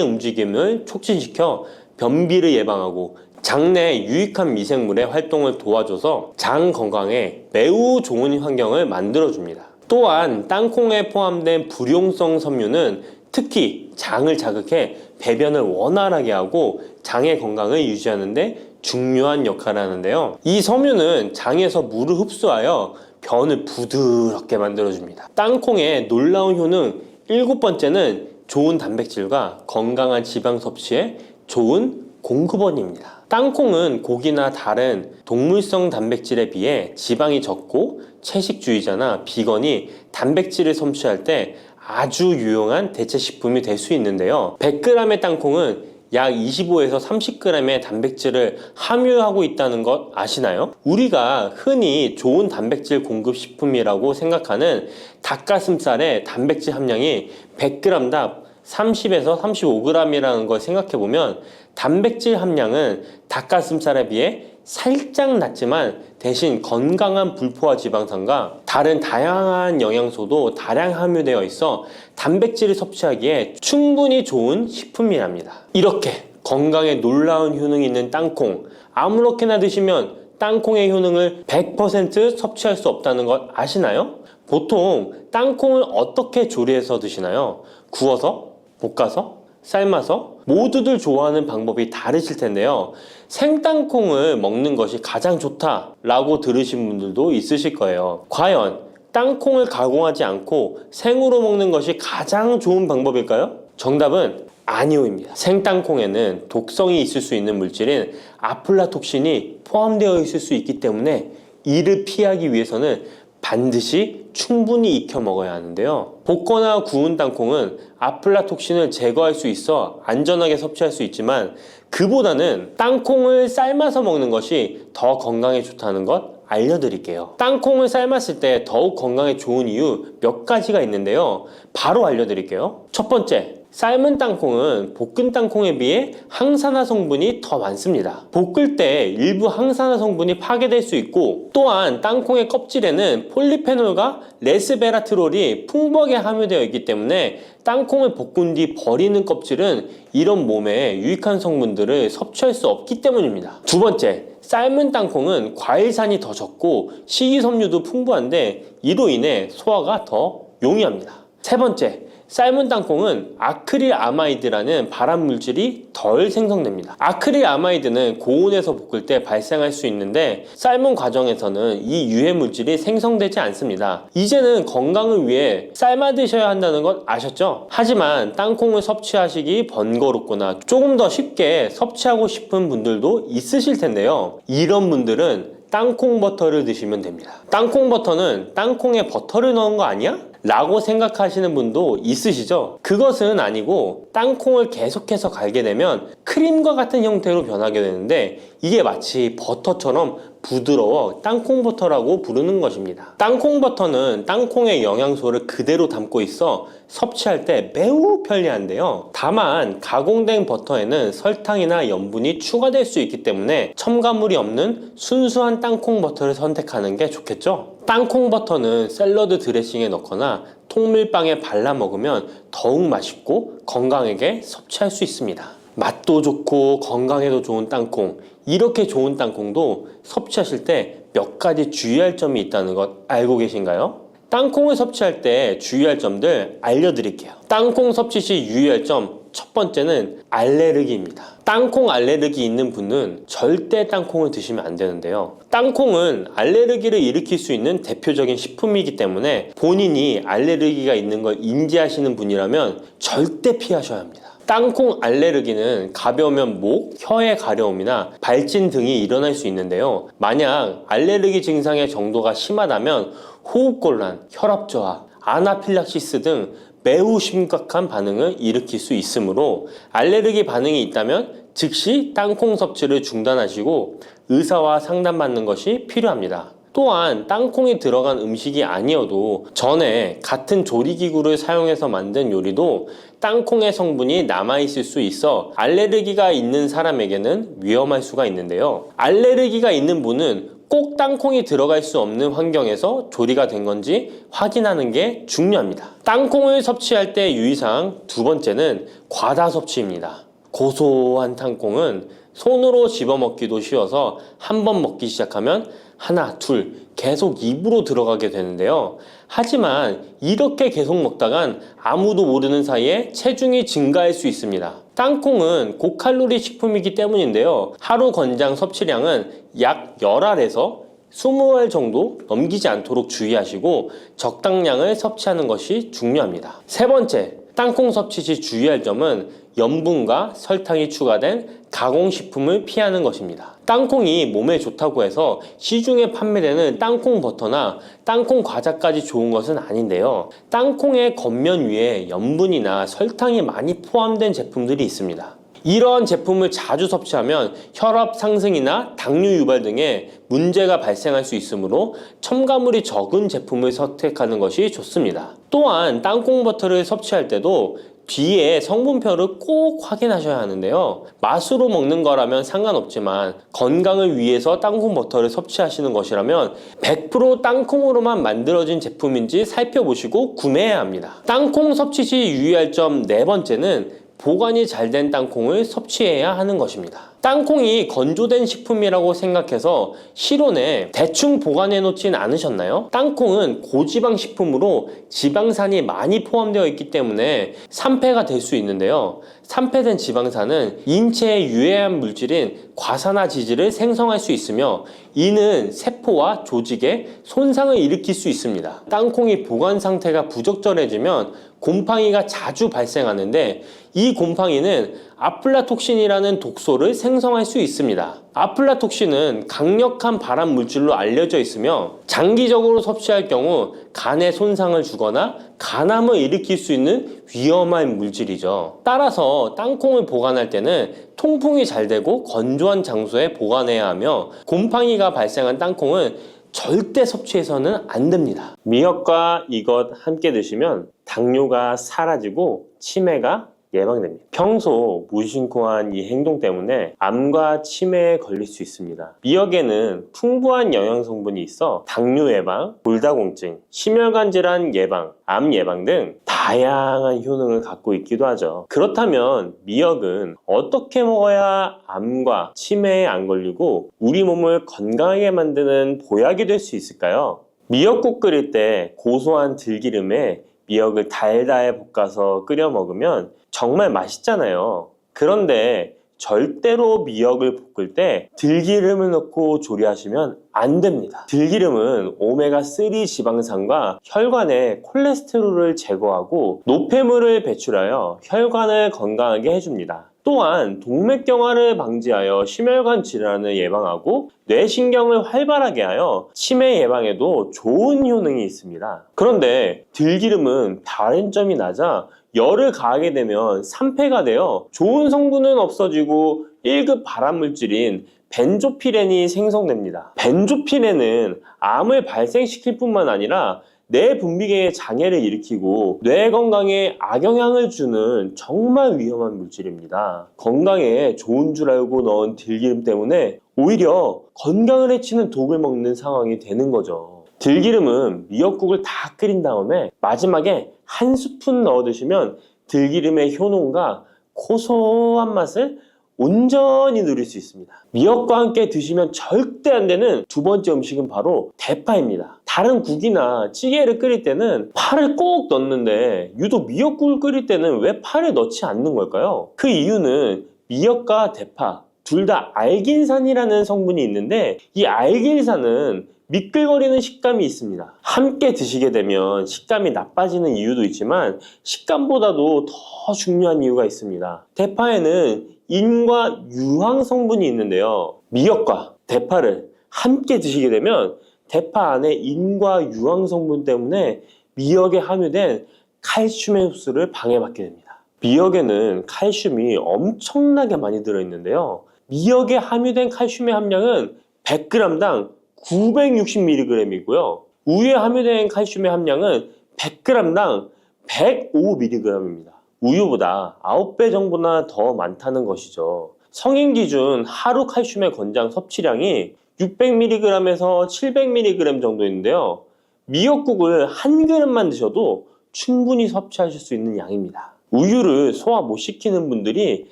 움직임을 촉진시켜 변비를 예방하고 장내에 유익한 미생물의 활동을 도와줘서 장 건강에 매우 좋은 환경을 만들어줍니다. 또한 땅콩에 포함된 불용성 섬유는 특히 장을 자극해 배변을 원활하게 하고 장의 건강을 유지하는 데 중요한 역할을 하는데요. 이 섬유는 장에서 물을 흡수하여 변을 부드럽게 만들어줍니다. 땅콩의 놀라운 효능 일곱 번째는 좋은 단백질과 건강한 지방 섭취에 좋은 공급원입니다. 땅콩은 고기나 다른 동물성 단백질에 비해 지방이 적고 채식주의자나 비건이 단백질을 섭취할 때 아주 유용한 대체식품이 될 수 있는데요. 100g의 땅콩은 약 25에서 30g의 단백질을 함유하고 있다는 것 아시나요? 우리가 흔히 좋은 단백질 공급 식품이라고 생각하는 닭가슴살의 단백질 함량이 100g당 30에서 35g이라는 걸 생각해보면 단백질 함량은 닭가슴살에 비해 살짝 낮지만 대신 건강한 불포화 지방산과 다른 다양한 영양소도 다량 함유되어 있어 단백질을 섭취하기에 충분히 좋은 식품이랍니다. 이렇게 건강에 놀라운 효능이 있는 땅콩, 아무렇게나 드시면 땅콩의 효능을 100% 섭취할 수 없다는 것 아시나요? 보통 땅콩을 어떻게 조리해서 드시나요? 구워서? 볶아서? 삶아서? 모두들 좋아하는 방법이 다르실 텐데요. 생땅콩을 먹는 것이 가장 좋다라고 들으신 분들도 있으실 거예요. 과연 땅콩을 가공하지 않고 생으로 먹는 것이 가장 좋은 방법일까요? 정답은 아니오입니다. 생땅콩에는 독성이 있을 수 있는 물질인 아플라톡신이 포함되어 있을 수 있기 때문에 이를 피하기 위해서는 반드시 충분히 익혀 먹어야 하는데요. 볶거나 구운 땅콩은 아플라톡신을 제거할 수 있어 안전하게 섭취할 수 있지만 그보다는 땅콩을 삶아서 먹는 것이 더 건강에 좋다는 것 알려드릴게요. 땅콩을 삶았을 때 더욱 건강에 좋은 이유 몇 가지가 있는데요. 바로 알려드릴게요. 첫 번째, 삶은 땅콩은 볶은 땅콩에 비해 항산화 성분이 더 많습니다. 볶을 때 일부 항산화 성분이 파괴될 수 있고 또한 땅콩의 껍질에는 폴리페놀과 레스베라트롤이 풍부하게 함유되어 있기 때문에 땅콩을 볶은 뒤 버리는 껍질은 이런 몸에 유익한 성분들을 섭취할 수 없기 때문입니다. 두 번째, 삶은 땅콩은 과일산이 더 적고 식이섬유도 풍부한데 이로 인해 소화가 더 용이합니다. 세 번째, 삶은 땅콩은 아크릴아마이드라는 발암 물질이 덜 생성됩니다. 아크릴아마이드는 고온에서 볶을 때 발생할 수 있는데 삶은 과정에서는 이 유해 물질이 생성되지 않습니다. 이제는 건강을 위해 삶아 드셔야 한다는 것 아셨죠? 하지만 땅콩을 섭취하시기 번거롭거나 조금 더 쉽게 섭취하고 싶은 분들도 있으실 텐데요. 이런 분들은 땅콩 버터를 드시면 됩니다. 땅콩 버터는 땅콩에 버터를 넣은 거 아니야? 라고 생각하시는 분도 있으시죠? 그것은 아니고 땅콩을 계속해서 갈게 되면 크림과 같은 형태로 변하게 되는데 이게 마치 버터처럼 부드러워 땅콩 버터라고 부르는 것입니다. 땅콩 버터는 땅콩의 영양소를 그대로 담고 있어 섭취할 때 매우 편리한데요. 다만 가공된 버터에는 설탕이나 염분이 추가될 수 있기 때문에 첨가물이 없는 순수한 땅콩 버터를 선택하는 게 좋겠죠? 땅콩 버터는 샐러드 드레싱에 넣거나 통밀빵에 발라 먹으면 더욱 맛있고 건강하게 섭취할 수 있습니다. 맛도 좋고 건강에도 좋은 땅콩, 이렇게 좋은 땅콩도 섭취하실 때 몇 가지 주의할 점이 있다는 것 알고 계신가요? 땅콩을 섭취할 때 주의할 점들 알려드릴게요. 땅콩 섭취 시 유의할 점 첫 번째는 알레르기입니다. 땅콩 알레르기 있는 분은 절대 땅콩을 드시면 안 되는데요. 땅콩은 알레르기를 일으킬 수 있는 대표적인 식품이기 때문에 본인이 알레르기가 있는 걸 인지하시는 분이라면 절대 피하셔야 합니다. 땅콩 알레르기는 가벼우면 목, 혀의 가려움이나 발진 등이 일어날 수 있는데요. 만약 알레르기 증상의 정도가 심하다면 호흡곤란, 혈압저하, 아나필락시스 등 매우 심각한 반응을 일으킬 수 있으므로 알레르기 반응이 있다면 즉시 땅콩 섭취를 중단하시고 의사와 상담받는 것이 필요합니다. 또한 땅콩이 들어간 음식이 아니어도 전에 같은 조리기구를 사용해서 만든 요리도 땅콩의 성분이 남아있을 수 있어 알레르기가 있는 사람에게는 위험할 수가 있는데요. 알레르기가 있는 분은 꼭 땅콩이 들어갈 수 없는 환경에서 조리가 된 건지 확인하는 게 중요합니다. 땅콩을 섭취할 때 유의사항 두 번째는 과다 섭취입니다. 고소한 땅콩은 손으로 집어먹기도 쉬워서 한 번 먹기 시작하면 하나, 둘 계속 입으로 들어가게 되는데요. 하지만 이렇게 계속 먹다간 아무도 모르는 사이에 체중이 증가할 수 있습니다. 땅콩은 고칼로리 식품이기 때문인데요. 하루 권장 섭취량은 약 10알에서 20알 정도 넘기지 않도록 주의하시고 적당량을 섭취하는 것이 중요합니다. 세 번째, 땅콩 섭취 시 주의할 점은 염분과 설탕이 추가된 가공식품을 피하는 것입니다. 땅콩이 몸에 좋다고 해서 시중에 판매되는 땅콩 버터나 땅콩 과자까지 좋은 것은 아닌데요. 땅콩의 겉면 위에 염분이나 설탕이 많이 포함된 제품들이 있습니다. 이러한 제품을 자주 섭취하면 혈압 상승이나 당뇨 유발 등의 문제가 발생할 수 있으므로 첨가물이 적은 제품을 선택하는 것이 좋습니다. 또한 땅콩 버터를 섭취할 때도 뒤에 성분표를 꼭 확인하셔야 하는데요. 맛으로 먹는 거라면 상관없지만 건강을 위해서 땅콩 버터를 섭취하시는 것이라면 100% 땅콩으로만 만들어진 제품인지 살펴보시고 구매해야 합니다. 땅콩 섭취 시 유의할 점 네 번째는 보관이 잘 된 땅콩을 섭취해야 하는 것입니다. 땅콩이 건조된 식품이라고 생각해서 실온에 대충 보관해 놓진 않으셨나요? 땅콩은 고지방 식품으로 지방산이 많이 포함되어 있기 때문에 산패가 될 수 있는데요. 산패된 지방산은 인체에 유해한 물질인 과산화지질을 생성할 수 있으며 이는 세포와 조직에 손상을 일으킬 수 있습니다. 땅콩이 보관 상태가 부적절해지면 곰팡이가 자주 발생하는데 이 곰팡이는 아플라톡신이라는 독소를 생성할 수 있습니다. 아플라톡신은 강력한 발암 물질로 알려져 있으며 장기적으로 섭취할 경우 간에 손상을 주거나 간암을 일으킬 수 있는 위험한 물질이죠. 따라서 땅콩을 보관할 때는 통풍이 잘 되고 건조한 장소에 보관해야 하며 곰팡이가 발생한 땅콩은 절대 섭취해서는 안 됩니다. 미역과 이것 함께 드시면 당뇨가 사라지고 치매가 예방됩니다. 평소 무심코한 이 행동 때문에 암과 치매에 걸릴 수 있습니다. 미역에는 풍부한 영양 성분이 있어 당뇨 예방, 골다공증, 심혈관 질환 예방, 암 예방 등 다양한 효능을 갖고 있기도 하죠. 그렇다면 미역은 어떻게 먹어야 암과 치매에 안 걸리고 우리 몸을 건강하게 만드는 보약이 될 수 있을까요? 미역국 끓일 때 고소한 들기름에 미역을 달달 볶아서 끓여 먹으면 정말 맛있잖아요. 그런데 절대로 미역을 볶을 때 들기름을 넣고 조리하시면 안 됩니다. 들기름은 오메가3 지방산과 혈관의 콜레스테롤을 제거하고 노폐물을 배출하여 혈관을 건강하게 해줍니다. 또한 동맥경화를 방지하여 심혈관 질환을 예방하고 뇌신경을 활발하게 하여 치매 예방에도 좋은 효능이 있습니다. 그런데 들기름은 다른 점이 낮아 열을 가하게 되면 산패가 되어 좋은 성분은 없어지고 1급 발암물질인 벤조피렌이 생성됩니다. 벤조피렌은 암을 발생시킬 뿐만 아니라 뇌 분비계의 장애를 일으키고 뇌 건강에 악영향을 주는 정말 위험한 물질입니다. 건강에 좋은 줄 알고 넣은 들기름 때문에 오히려 건강을 해치는 독을 먹는 상황이 되는 거죠. 들기름은 미역국을 다 끓인 다음에 마지막에 한 스푼 넣어 드시면 들기름의 효능과 고소한 맛을 온전히 누릴 수 있습니다. 미역과 함께 드시면 절대 안 되는 두 번째 음식은 바로 대파입니다. 다른 국이나 찌개를 끓일 때는 파를 꼭 넣는데 유독 미역국을 끓일 때는 왜 파를 넣지 않는 걸까요? 그 이유는 미역과 대파 둘 다 알긴산이라는 성분이 있는데 이 알긴산은 미끌거리는 식감이 있습니다. 함께 드시게 되면 식감이 나빠지는 이유도 있지만 식감보다도 더 중요한 이유가 있습니다. 대파에는 인과 유황 성분이 있는데요. 미역과 대파를 함께 드시게 되면 대파 안에 인과 유황 성분 때문에 미역에 함유된 칼슘의 흡수를 방해받게 됩니다. 미역에는 칼슘이 엄청나게 많이 들어있는데요. 미역에 함유된 칼슘의 함량은 100g당 960mg이고요. 우유에 함유된 칼슘의 함량은 100g당 105mg입니다. 우유보다 9배 정도나 더 많다는 것이죠. 성인 기준 하루 칼슘의 권장 섭취량이 600mg에서 700mg 정도인데요. 미역국을 한 그릇만 드셔도 충분히 섭취하실 수 있는 양입니다. 우유를 소화 못 시키는 분들이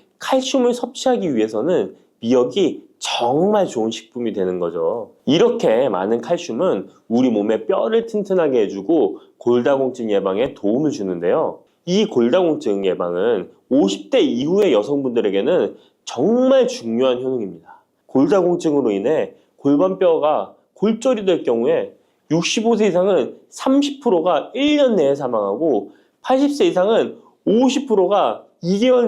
칼슘을 섭취하기 위해서는 미역이 정말 좋은 식품이 되는 거죠. 이렇게 많은 칼슘은 우리 몸의 뼈를 튼튼하게 해주고 골다공증 예방에 도움을 주는데요. 이 골다공증 예방은 50대 이후의 여성분들에게는 정말 중요한 효능입니다. 골다공증으로 인해 골반뼈가 골절이 될 경우에 65세 이상은 30%가 1년 내에 사망하고 80세 이상은 50%가 2개월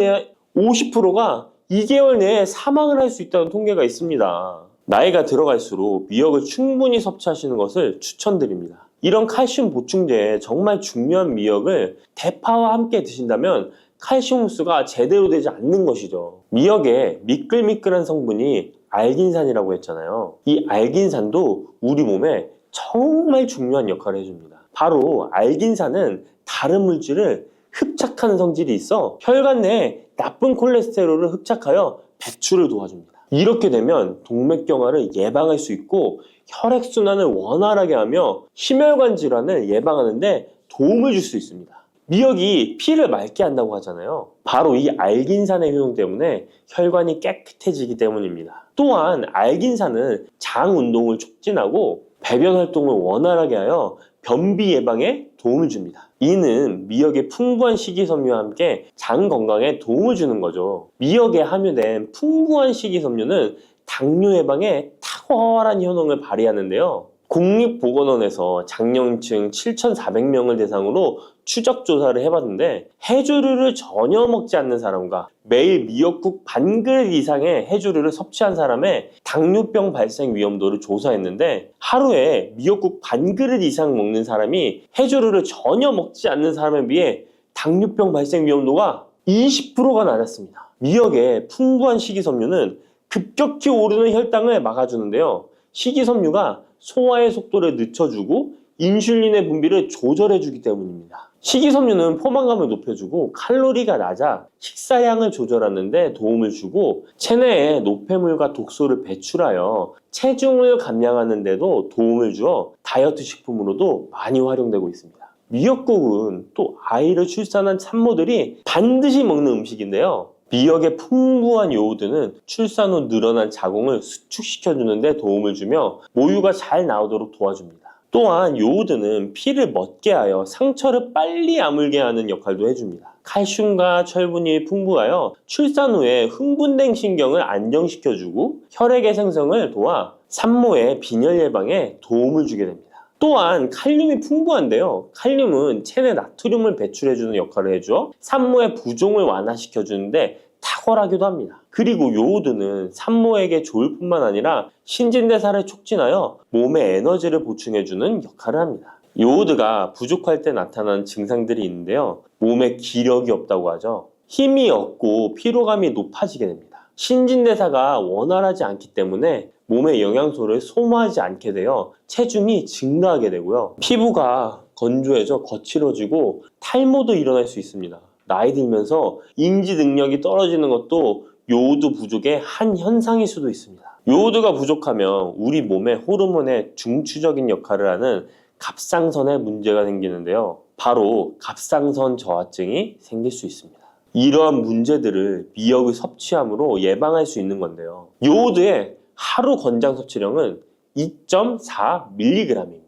내에 사망을 할 수 있다는 통계가 있습니다. 나이가 들어갈수록 미역을 충분히 섭취하시는 것을 추천드립니다. 이런 칼슘 보충제에 정말 중요한 미역을 대파와 함께 드신다면 칼슘 흡수가 제대로 되지 않는 것이죠. 미역에 미끌미끌한 성분이 알긴산이라고 했잖아요. 이 알긴산도 우리 몸에 정말 중요한 역할을 해줍니다. 바로 알긴산은 다른 물질을 흡착하는 성질이 있어 혈관 내에 나쁜 콜레스테롤을 흡착하여 배출을 도와줍니다. 이렇게 되면 동맥경화를 예방할 수 있고 혈액순환을 원활하게 하며 심혈관 질환을 예방하는 데 도움을 줄 수 있습니다. 미역이 피를 맑게 한다고 하잖아요. 바로 이 알긴산의 효능 때문에 혈관이 깨끗해지기 때문입니다. 또한 알긴산은 장 운동을 촉진하고 배변 활동을 원활하게 하여 변비 예방에 도움을 줍니다. 이는 미역의 풍부한 식이섬유와 함께 장 건강에 도움을 주는 거죠. 미역에 함유된 풍부한 식이섬유는 당뇨 예방에 탁월한 효능을 발휘하는데요. 국립보건원에서 장년층 7,400명을 대상으로 추적 조사를 해봤는데 해조류를 전혀 먹지 않는 사람과 매일 미역국 반 그릇 이상의 해조류를 섭취한 사람의 당뇨병 발생 위험도를 조사했는데 하루에 미역국 반 그릇 이상 먹는 사람이 해조류를 전혀 먹지 않는 사람에 비해 당뇨병 발생 위험도가 20%가 낮았습니다. 미역의 풍부한 식이섬유는 급격히 오르는 혈당을 막아주는데요. 식이섬유가 소화의 속도를 늦춰주고 인슐린의 분비를 조절해주기 때문입니다. 식이섬유는 포만감을 높여주고 칼로리가 낮아 식사량을 조절하는 데 도움을 주고 체내에 노폐물과 독소를 배출하여 체중을 감량하는 데도 도움을 주어 다이어트 식품으로도 많이 활용되고 있습니다. 미역국은 또 아이를 출산한 산모들이 반드시 먹는 음식인데요. 미역의 풍부한 요오드는 출산 후 늘어난 자궁을 수축시켜주는 데 도움을 주며 모유가 잘 나오도록 도와줍니다. 또한 요오드는 피를 멎게 하여 상처를 빨리 아물게 하는 역할도 해줍니다. 칼슘과 철분이 풍부하여 출산 후에 흥분된 신경을 안정시켜주고 혈액의 생성을 도와 산모의 빈혈 예방에 도움을 주게 됩니다. 또한 칼륨이 풍부한데요. 칼륨은 체내 나트륨을 배출해주는 역할을 해줘 산모의 부종을 완화시켜주는데 탁월하기도 합니다. 그리고 요오드는 산모에게 좋을 뿐만 아니라 신진대사를 촉진하여 몸에 에너지를 보충해주는 역할을 합니다. 요오드가 부족할 때 나타나는 증상들이 있는데요. 몸에 기력이 없다고 하죠. 힘이 없고 피로감이 높아지게 됩니다. 신진대사가 원활하지 않기 때문에 몸의 영양소를 소모하지 않게 되어 체중이 증가하게 되고요. 피부가 건조해져 거칠어지고 탈모도 일어날 수 있습니다. 나이 들면서 인지 능력이 떨어지는 것도 요오드 부족의 한 현상일 수도 있습니다. 요오드가 부족하면 우리 몸의 호르몬의 중추적인 역할을 하는 갑상선에 문제가 생기는데요. 바로 갑상선 저하증이 생길 수 있습니다. 이러한 문제들을 미역을 섭취함으로 예방할 수 있는 건데요. 요오드의 하루 권장 섭취량은 2.4mg입니다.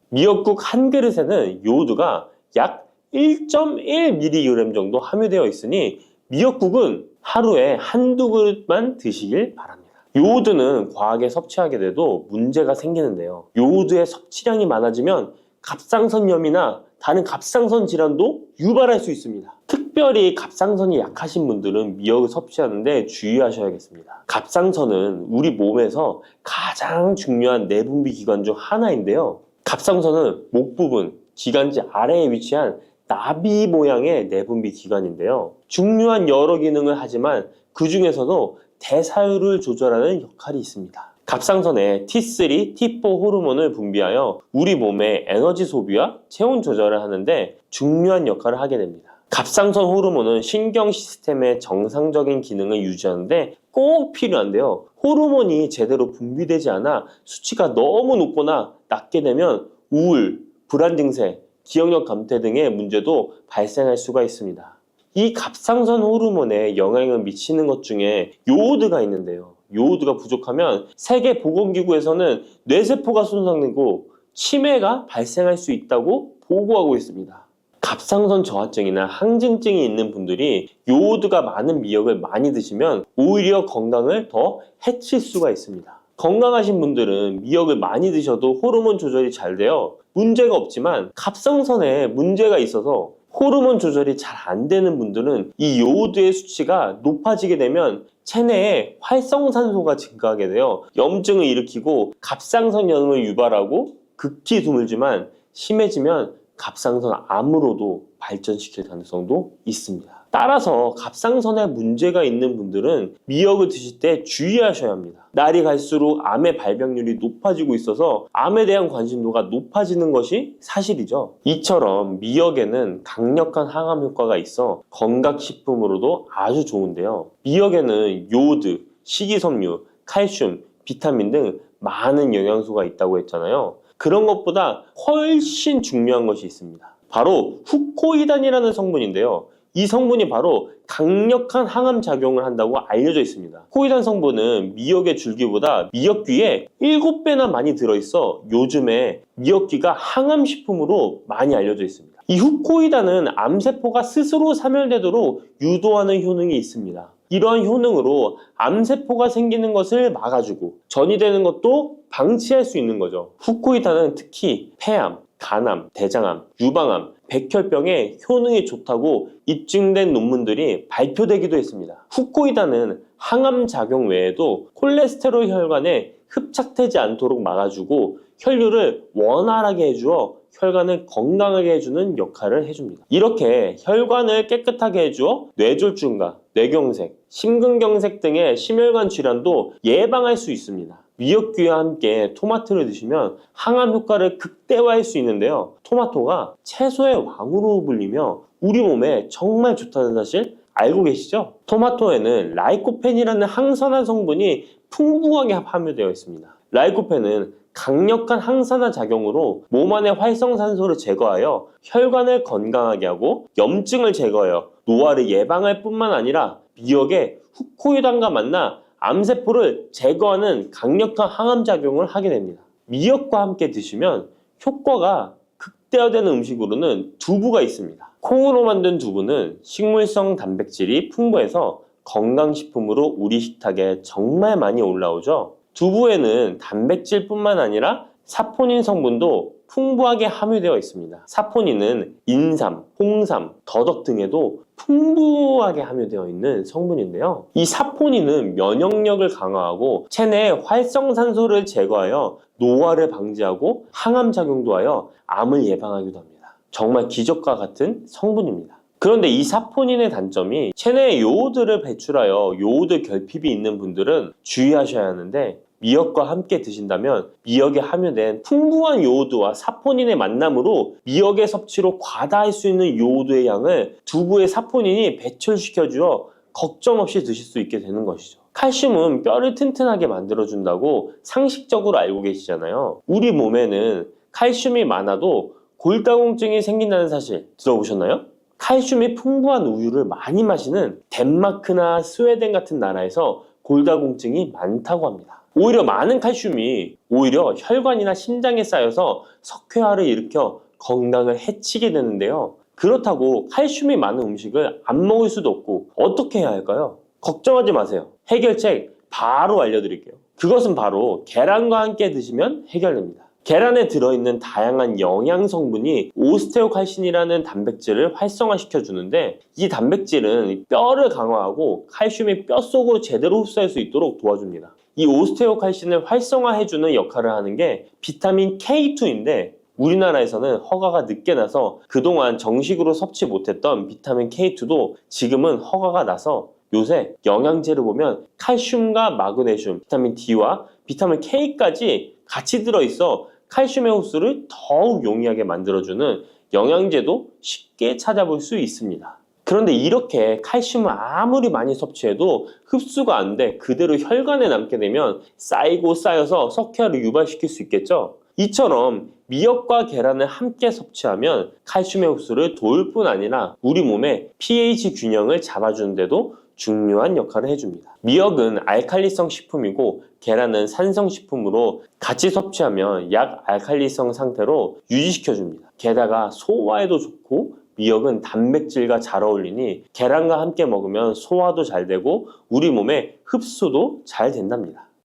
미역국 한 그릇에는 요오드가 약 1.1mg 정도 함유되어 있으니 미역국은 하루에 한두 그릇만 드시길 바랍니다. 요오드는 과하게 섭취하게 돼도 문제가 생기는데요. 요오드의 섭취량이 많아지면 갑상선염이나 다른 갑상선 질환도 유발할 수 있습니다. 특별히 갑상선이 약하신 분들은 미역을 섭취하는데 주의하셔야겠습니다. 갑상선은 우리 몸에서 가장 중요한 내분비 기관 중 하나인데요. 갑상선은 목 부분, 기관지 아래에 위치한 나비 모양의 내분비 기관인데요. 중요한 여러 기능을 하지만 그 중에서도 대사율을 조절하는 역할이 있습니다. 갑상선에 T3, T4 호르몬을 분비하여 우리 몸의 에너지 소비와 체온 조절을 하는데 중요한 역할을 하게 됩니다. 갑상선 호르몬은 신경 시스템의 정상적인 기능을 유지하는데 꼭 필요한데요. 호르몬이 제대로 분비되지 않아 수치가 너무 높거나 낮게 되면 우울, 불안 증세, 기억력 감퇴 등의 문제도 발생할 수가 있습니다. 이 갑상선 호르몬에 영향을 미치는 것 중에 요오드가 있는데요. 요오드가 부족하면 세계보건기구에서는 뇌세포가 손상되고 치매가 발생할 수 있다고 보고하고 있습니다. 갑상선 저하증이나 항진증이 있는 분들이 요오드가 많은 미역을 많이 드시면 오히려 건강을 더 해칠 수가 있습니다. 건강하신 분들은 미역을 많이 드셔도 호르몬 조절이 잘 되어 문제가 없지만 갑상선에 문제가 있어서 호르몬 조절이 잘 안 되는 분들은 이 요오드의 수치가 높아지게 되면 체내에 활성산소가 증가하게 되어 염증을 일으키고 갑상선염을 유발하고 극히 드물지만 심해지면 갑상선 암으로도 발전시킬 가능성도 있습니다. 따라서 갑상선에 문제가 있는 분들은 미역을 드실 때 주의하셔야 합니다. 날이 갈수록 암의 발병률이 높아지고 있어서 암에 대한 관심도가 높아지는 것이 사실이죠. 이처럼 미역에는 강력한 항암 효과가 있어 건강식품으로도 아주 좋은데요. 미역에는 요오드, 식이섬유, 칼슘, 비타민 등 많은 영양소가 있다고 했잖아요. 그런 것보다 훨씬 중요한 것이 있습니다. 바로 후코이단이라는 성분인데요. 이 성분이 바로 강력한 항암 작용을 한다고 알려져 있습니다. 후코이단 성분은 미역의 줄기보다 미역귀에 7배나 많이 들어있어 요즘에 미역귀가 항암식품으로 많이 알려져 있습니다. 이 후코이단은 암세포가 스스로 사멸되도록 유도하는 효능이 있습니다. 이러한 효능으로 암세포가 생기는 것을 막아주고 전이 되는 것도 방치할 수 있는 거죠. 후코이단은 특히 폐암, 간암, 대장암, 유방암, 백혈병에 효능이 좋다고 입증된 논문들이 발표되기도 했습니다. 후코이단은 항암 작용 외에도 콜레스테롤 혈관에 흡착되지 않도록 막아주고 혈류를 원활하게 해주어 혈관을 건강하게 해주는 역할을 해줍니다. 이렇게 혈관을 깨끗하게 해주어 뇌졸중과 뇌경색, 심근경색 등의 심혈관 질환도 예방할 수 있습니다. 미역귀와 함께 토마토를 드시면 항암 효과를 극대화할 수 있는데요. 토마토가 채소의 왕으로 불리며 우리 몸에 정말 좋다는 사실 알고 계시죠? 토마토에는 라이코펜이라는 항산화 성분이 풍부하게 함유되어 있습니다. 라이코펜은 강력한 항산화 작용으로 몸 안의 활성산소를 제거하여 혈관을 건강하게 하고 염증을 제거하여 노화를 예방할 뿐만 아니라 미역의 후코이단과 만나 암세포를 제거하는 강력한 항암작용을 하게 됩니다. 미역과 함께 드시면 효과가 극대화되는 음식으로는 두부가 있습니다. 콩으로 만든 두부는 식물성 단백질이 풍부해서 건강식품으로 우리 식탁에 정말 많이 올라오죠. 두부에는 단백질뿐만 아니라 사포닌 성분도 풍부하게 함유되어 있습니다. 사포닌은 인삼, 홍삼, 더덕 등에도 풍부하게 함유되어 있는 성분인데요. 이 사포닌은 면역력을 강화하고 체내의 활성산소를 제거하여 노화를 방지하고 항암작용도 하여 암을 예방하기도 합니다. 정말 기적과 같은 성분입니다. 그런데 이 사포닌의 단점이 체내에 요오드를 배출하여 요오드 결핍이 있는 분들은 주의하셔야 하는데 미역과 함께 드신다면 미역에 함유된 풍부한 요오드와 사포닌의 만남으로 미역의 섭취로 과다할 수 있는 요오드의 양을 두부의 사포닌이 배출시켜주어 걱정 없이 드실 수 있게 되는 것이죠. 칼슘은 뼈를 튼튼하게 만들어준다고 상식적으로 알고 계시잖아요. 우리 몸에는 칼슘이 많아도 골다공증이 생긴다는 사실 들어보셨나요? 칼슘이 풍부한 우유를 많이 마시는 덴마크나 스웨덴 같은 나라에서 골다공증이 많다고 합니다. 오히려 많은 칼슘이 오히려 혈관이나 심장에 쌓여서 석회화를 일으켜 건강을 해치게 되는데요. 그렇다고 칼슘이 많은 음식을 안 먹을 수도 없고 어떻게 해야 할까요? 걱정하지 마세요. 해결책 바로 알려드릴게요. 그것은 바로 계란과 함께 드시면 해결됩니다. 계란에 들어있는 다양한 영양 성분이 오스테오칼신이라는 단백질을 활성화시켜 주는데 이 단백질은 뼈를 강화하고 칼슘이 뼛속으로 제대로 흡수할 수 있도록 도와줍니다. 이 오스테오칼신을 활성화해주는 역할을 하는 게 비타민 K2인데 우리나라에서는 허가가 늦게 나서 그동안 정식으로 섭취 못했던 비타민 K2도 지금은 허가가 나서 요새 영양제를 보면 칼슘과 마그네슘, 비타민 D와 비타민 K까지 같이 들어있어 칼슘의 흡수를 더욱 용이하게 만들어주는 영양제도 쉽게 찾아볼 수 있습니다. 그런데 이렇게 칼슘을 아무리 많이 섭취해도 흡수가 안 돼 그대로 혈관에 남게 되면 쌓이고 쌓여서 석회화를 유발시킬 수 있겠죠? 이처럼 미역과 계란을 함께 섭취하면 칼슘의 흡수를 도울 뿐 아니라 우리 몸의 pH 균형을 잡아주는 데도 중요한 역할을 해줍니다. 미역은 알칼리성 식품이고 계란은 산성 식품으로 같이 섭취하면 약알칼리성 상태로 유지시켜줍니다. 게다가 소화에도 좋고 미역은 단백질과 잘 어울리니 계란과 함께 먹으면 소화도 잘 되고 우리 몸의 흡수도 잘 된답니다.